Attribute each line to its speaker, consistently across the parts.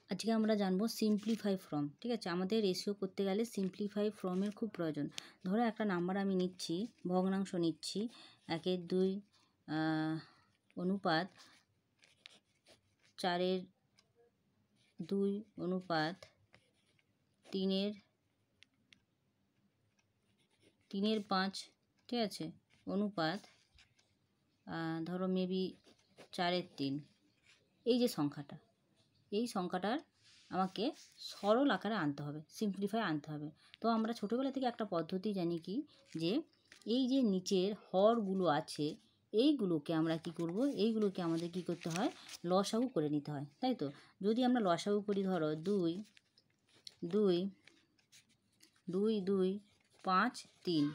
Speaker 1: আজকে আমরা জানবো সিম্পলিফাই ফর্ম। ঠিক আছে, আমাদের রেশিও করতে গেলে সিম্পলিফাই ফর্মের খুব প্রয়োজন। ধরো একটা নাম্বার আমি নিচ্ছি, ভগ্নাংশ নিচ্ছি, 1/2 অনুপাত 4/2 অনুপাত 3/5, ঠিক আছে, অনুপাত ধরো মেবি 4/3। এই যে সংখ্যাটা, এই সংখ্যাটার আমাকে সরল আকারে আনতে হবে, সিম্পলিফাই আনতে হবে। তো আমরা ছোটোবেলা থেকে একটা পদ্ধতি জানি কি, যে এই যে নিচের হরগুলো আছে এইগুলোকে আমরা কি করব, এইগুলোকে আমাদের কি করতে হয়, লসাগু করে নিতে হয়, তাই তো। যদি আমরা লসাগু করি, ধরো 2 2 2 2 5 3,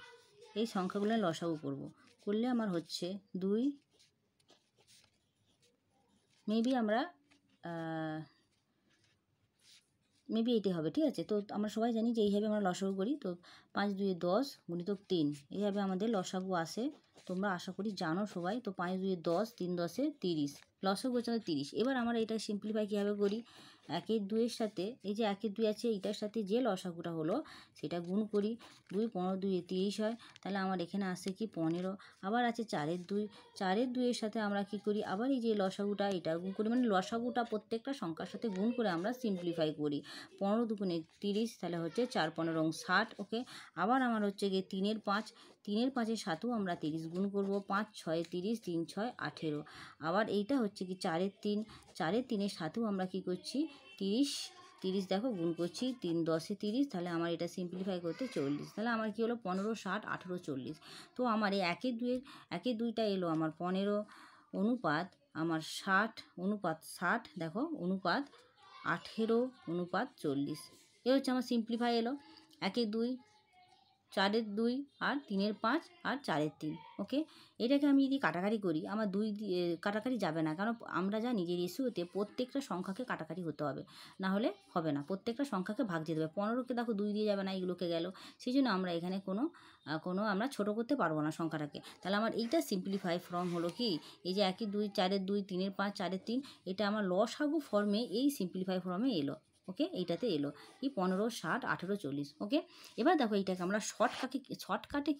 Speaker 1: এই সংখ্যাগুলো লসাগু করব, করলে আমার হচ্ছে 2, মেবি আমরা মেবি এটাই হবে, ঠিক আছে। তো আমরা সবাই জানি যে এইভাবে আমরা লসাগু করি। তো 5 2 10 গুণিতক 3, এইভাবে আমাদের লসাগু আসে। তোমরা আশা করি জানো সবাই। তো 5 2 10, 3 10 30, লসাগু হচ্ছে 30। এবার আমরা এটা সিম্পলিফাই কীভাবে করি, 1/2 এর সাথে এই যে 1/2 আছে, এইটার সাথে যে লসাগুটা হলো সেটা গুণ করি। 2 15 2 30 হয়, তাহলে আমার এখানে আসে কি 15। আবার আছে 4/2, 4/2 এর সাথে আমরা কি করি, আবার এই যে লসাগুটা এটা গুণ করি, মানে লসাগুটা প্রত্যেকটা সংখ্যার সাথে গুণ করে আমরা সিম্পলিফাই করি। 15 2 30, তাহলে হচ্ছে 4 15 60, ওকে। আবার আমার হচ্ছে গিয়ে 3/5, 3/5 সাথেও আমরা 30 গুণ করব, 5 6 30, 3 6 18। আবার এইটা হচ্ছে কি 4/3, 4/3 সাথেও আমরা কি করছি, 30 30 দেখো গুণ করছি, 3 10 30, তাহলে আমার এটা সিম্পলিফাই করতে 40। তাহলে আমার কি হলো 15 60 18 40। তো আমার এই 1/2টা এলো আমার 15 অনুপাত আমার 60 অনুপাত 60, দেখো অনুপাত 18 অনুপাত 40। এ হচ্ছে আমার সিম্পলিফাই এলো 1/2 4/2 আর 3/5 আর 4/3, ওকে। এটাকে আমি যদি কাটাকাটি করি, আমার 2 দিয়ে কাটাকাটি যাবে না, কারণ আমরা জানি যে রেশিওতে প্রত্যেকটা সংখ্যাকে কাটাকাটি হতে হবে, না হলে হবে না। প্রত্যেকটা সংখ্যাকে ভাগ যেতে হবে। 15কে দেখো 2 দিয়ে যাবে না, এইগুলোকে গেল। সেই জন্য আমরা এখানে কোনো আমরা ছোটো করতে পারবো না সংখ্যাটাকে। তাহলে আমার এইটা সিম্পলিফাই ফর্ম হলো কি, এই যে 1/2 4/2 3/5 4/3, এটা আমার লসাগু ফর্মে এই সিম্পলিফাই ফর্মে এলো, ওকে। এইটাতে এলো কি 15 60 18 40, ওকে। এবার দেখো এইটাকে আমরা শর্টকাটে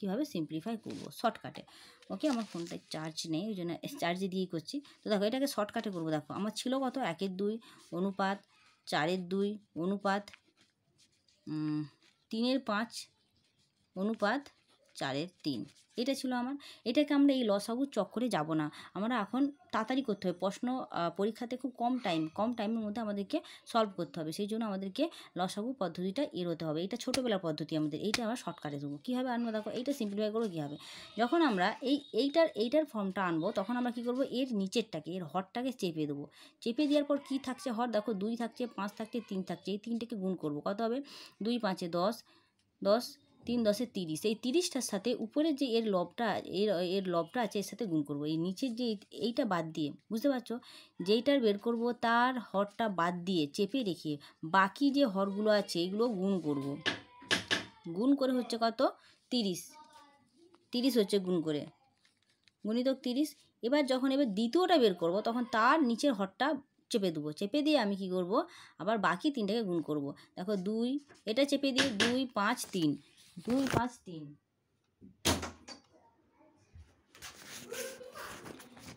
Speaker 1: কীভাবে সিম্পলিফাই করবো, শর্টকাটে, ওকে। আমার ফোনটা চার্জ নেই, ওই জন্য চার্জে দিয়েই করছি। তো দেখো এটাকে শর্টকাটে করবো। দেখো আমার ছিল কত, 1/2 অনুপাত 4/2 অনুপাত 3/5 অনুপাত 4/3, এটা ছিল আমার। এটাকে আমরা এই লসাগুর চক্করে যাব না, আমরা এখন তাড়াতাড়ি করতে হবে। প্রশ্ন পরীক্ষাতে খুব কম টাইমের মধ্যে আমাদেরকে সলভ করতে হবে, সেই জন্য আমাদেরকে লসাগু পদ্ধতিটা এড়োতে হবে। এটা ছোটোবেলার পদ্ধতি আমাদের, এইটা আমরা শর্টকাটে দেবো। কীভাবে আনবো দেখো, এইটা সিম্পলিফাই করবো কীভাবে, যখন আমরা এইটার ফর্মটা আনবো, তখন আমরা কী করবো, এর নিচেরটাকে, এর হরটাকে চেপে দেবো। চেপে দেওয়ার পর কী থাকছে হর, দেখো 2 থাকছে, 5 থাকছে, 3 থাকছে, এই 3টেকে গুণ করবো। কত হবে, 2 5 10 10, 3 10 30, এই 30টার সাথে উপরের যে এর লবটা আছে এর সাথে গুণ করব। এই নিচের যে এইটা বাদ দিয়ে, বুঝতে পারছো, যেইটার বের করব তার হরটা বাদ দিয়ে চেপে রেখে বাকি যে হরগুলো আছে এইগুলো গুণ করব। গুণ করে হচ্ছে কত, 30 30 হচ্ছে গুণ করে, গুণিতক 30। এবার দ্বিতীয়টা বের করব, তখন তার নিচের হরটা চেপে দেবো। চেপে দিয়ে আমি কি করব, আবার বাকি 3টাকে গুণ করব। দেখো 2, এটা চেপে দিয়ে 2 5 3, 2 5 3,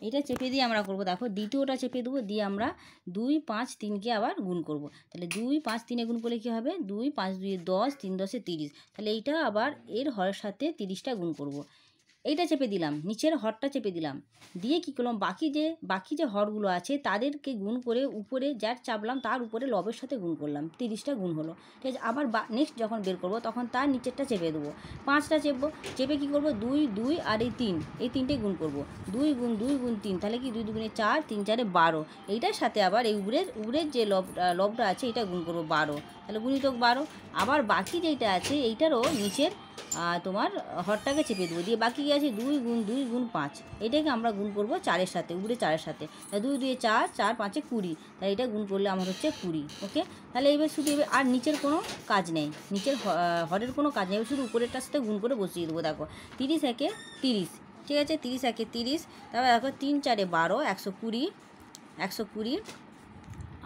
Speaker 1: এটা চেপে দিয়ে আমরা করব। দেখো দ্বিতীয়টা চেপে দেবো, দিয়ে আমরা 2 5 3কে আবার গুণ করব। তাহলে 2 5 3 গুণ করলে কী হবে, 2 5 2 10, 3 10 30, তাহলে এইটা আবার এর হরের সাথে 30টা গুণ করব। এইটা চেপে দিলাম, নিচের হরটা চেপে দিলাম, দিয়ে কী করলাম, বাকি যে হরগুলো আছে তাদেরকে গুণ করে উপরে যার চাপলাম তার উপরে লবের সাথে গুণ করলাম, 30টা গুণ হলো, ঠিক আছে। আবার নেক্সট যখন বের করব তখন তার নিচেরটা চেপে দেবো, 5টা চেপবো, চেপে কী করব, 2 2 আর এই 3, এই 3টে গুণ করব। 2 গুণ 2 গুণ 3, তাহলে কি 2 2 4, 3 4 12, এইটার সাথে আবার এই উপরের যে লবটা আছে এটা গুণ করব 12, তাহলে গুণিতক 12। আবার বাকি যেইটা আছে এইটারও নিচের তোমার হরটাকে চেপে দেবো, দিয়ে বাকি কী আছে, 2 গুণ 2 গুণ 5, এটাকে আমরা গুণ করব 4-এর সাথে, উপরে 4-এর সাথে, তাহলে 2 2 4, 4 5 20, তাহলে এটা গুণ করলে আমার হচ্ছে 20, ওকে। তাহলে এবার শুধু আর নিচের কোনো কাজ নেই, নিচের হরের কোনো কাজ নেই, শুধু উপরেরটার সাথে গুণ করে বসিয়ে দেবো। দেখো 30 একে 30, ঠিক আছে, 30 একে 30, তারপর দেখো 3 4 12, 120,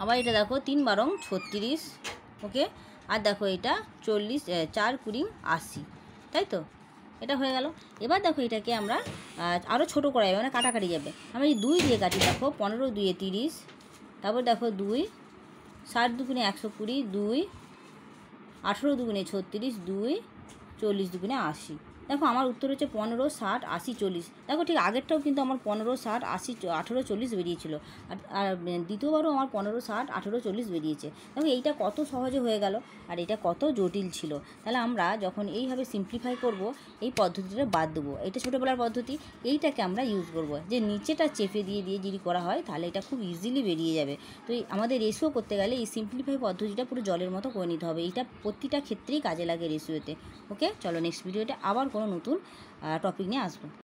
Speaker 1: আবার এটা দেখো 3 বারং 36, ওকে। আর দেখো এটা 40, 4 20 80, তাই তো? এটা হয়ে গেল। এবার দেখো এটাকে আমরা আরও ছোটো করা যাবে, মানে কাটাকাটি যাবে। আমরা এই 2 দিয়ে কাটি, দেখো 15 2 30, তারপর দেখো 2 60 2 120, 2 18 2 36, 2 40 2 80। দেখো আমার উত্তর হচ্ছে 15 60 80 40। দেখো ঠিক আগেরটাও কিন্তু আমার 15 60 80 18 40 বেরিয়েছিল, আর দ্বিতীয়বারও আমার 15 60 18 40 বেরিয়েছে। দেখো এইটা কত সহজে হয়ে গেল, আর এটা কত জটিল ছিল। তাহলে আমরা যখন এইভাবে সিম্পলিফাই করব, এই পদ্ধতিটা বাদ দেবো, এটা ছোটোবেলার পদ্ধতি। এইটাকে আমরা ইউজ করব, যে নিচেটা চেপে দিয়ে দিয়ে যদি করা হয় তাহলে এটা খুব ইজিলি বেরিয়ে যাবে। তো আমাদের রেশিও করতে গেলে এই সিম্পলিফাই পদ্ধতিটা পুরো জলের মতো করে নিতে হবে। এইটা প্রতিটা ক্ষেত্রেই কাজে লাগে রেশিওতে। ওকে, চলো নেক্সট ভিডিওতে আবার কোনো নতুন টপিক নিয়ে আসবো।